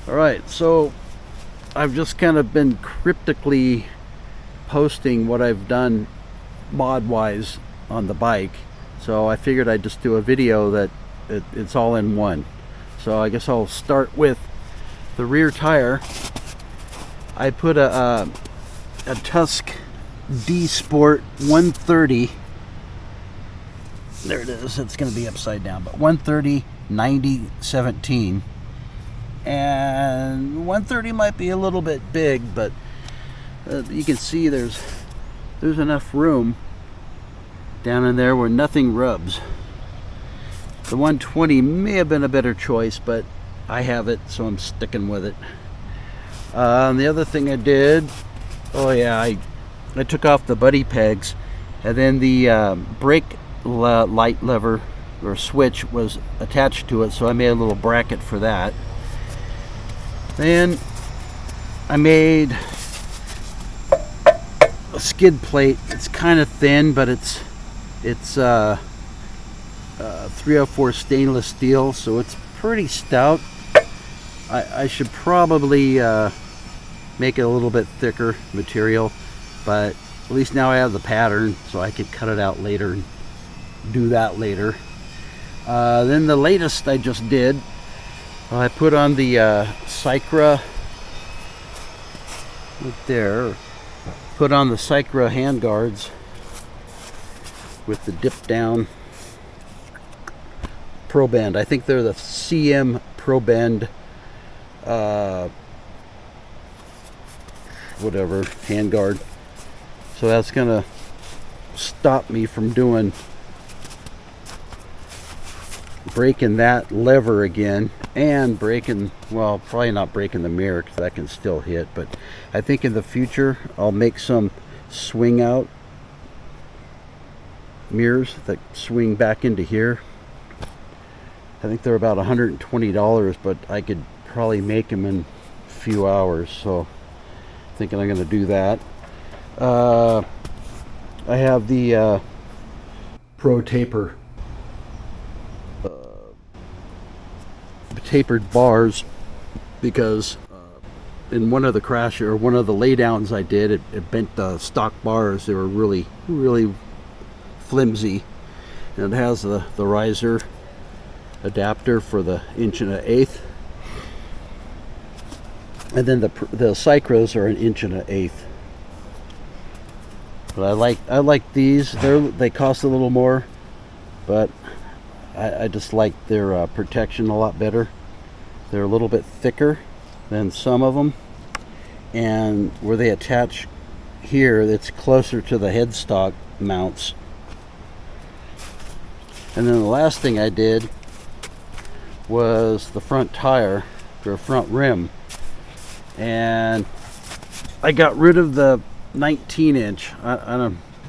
Alright, so I've just kind of been cryptically posting what I've done mod wise on the bike, so I figured I'd just do a video that it's all in one. So I guess I'll start with the rear tire. I put a Tusk Dsport 130, there it is, it's going to be upside down, but 130 90/17, and 130 might be a little bit big, but you can see there's enough room down in there where nothing rubs. The 120 may have been a better choice, but I have it, so I'm sticking with it. And the other thing I did, I took off the buddy pegs, and then the brake light lever or switch was attached to it, so I made a little bracket for that. Then I made a skid plate. It's kind of thin, but it's 304 stainless steel, so it's pretty stout. I should probably make it a little bit thicker material, but at least now I have the pattern, so I could cut it out later and do that later. Then the latest I just did, I put on the Cycra, right there, put on the Cycra hand guards with the dip down Probend. I think they're the CM Probend whatever hand guard. So that's gonna stop me from breaking that lever again, and probably not breaking the mirror, because that can still hit. But I think in the future I'll make some swing out mirrors that swing back into here. I think they're about $120, but I could probably make them in a few hours, so I'm thinking I'm going to do that. I have the Pro Taper tapered bars, because in one of the one of the laydowns I did, it bent the stock bars. They were really flimsy, and it has the riser adapter for the 1.1/8, and then the Cycras are 1.1/8. But I like these. They cost a little more, but I just like their protection a lot better. They're a little bit thicker than some of them, and where they attach here, it's closer to the headstock mounts. And then the last thing I did was the front tire, or front rim, and I got rid of the 19-inch. I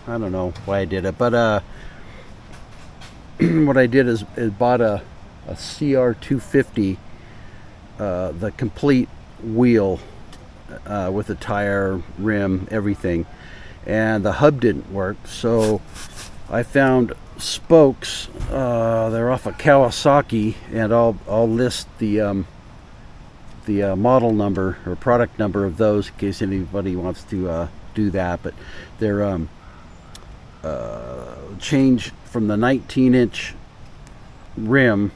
don't know why I did it, but what I did is bought a XR150, the complete wheel, with the tire, rim, everything, and the hub didn't work, so I found spokes. They're off of Kawasaki, and I'll list the model number or product number of those in case anybody wants to do that. But they're changed from the 19-inch rim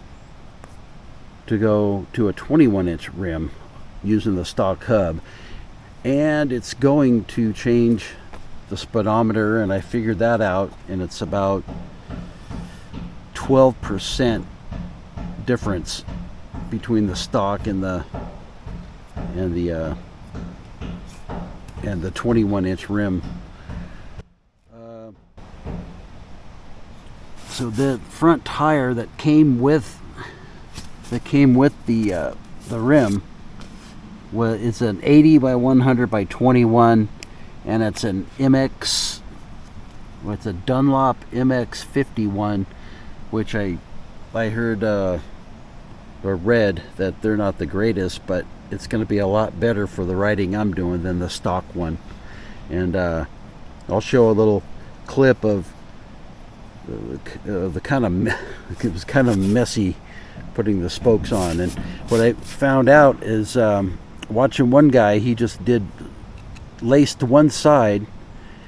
to go to a 21-inch rim using the stock hub, and it's going to change the speedometer, and I figured that out, and it's about 12% difference between the stock and the 21-inch rim. So the front tire that came with the rim, well, it's an 80 by 100 by 21, and it's an MX. Well, it's a Dunlop MX 51, which I heard or read that they're not the greatest, but it's going to be a lot better for the riding I'm doing than the stock one. And I'll show a little clip of the kind of it was kind of messy putting the spokes on. And what I found out is watching one guy, he just laced one side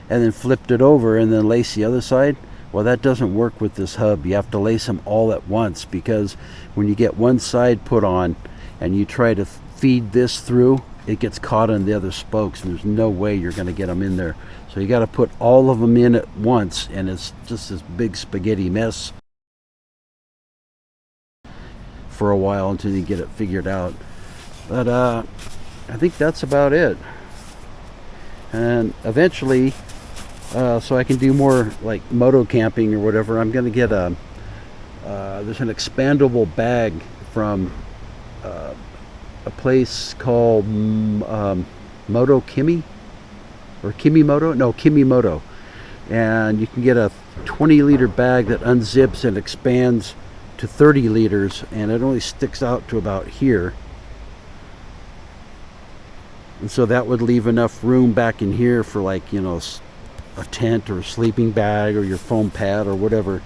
and then flipped it over and then laced the other side. Well, that doesn't work with this hub. You have to lace them all at once, because when you get one side put on and you try to feed this through, it gets caught on the other spokes, and there's no way you're going to get them in there. So you got to put all of them in at once, and it's just this big spaghetti mess for a while until you get it figured out. But I think that's about it. And eventually, so I can do more like moto camping or whatever, I'm going to get there's an expandable bag from a place called Moto Kimi, or Kimimoto? No, Kimimoto. And you can get a 20-liter bag that unzips and expands to 30 liters, and it only sticks out to about here. And so that would leave enough room back in here for, like, you know, a tent or a sleeping bag or your foam pad or whatever.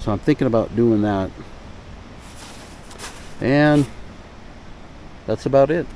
So I'm thinking about doing that. And that's about it.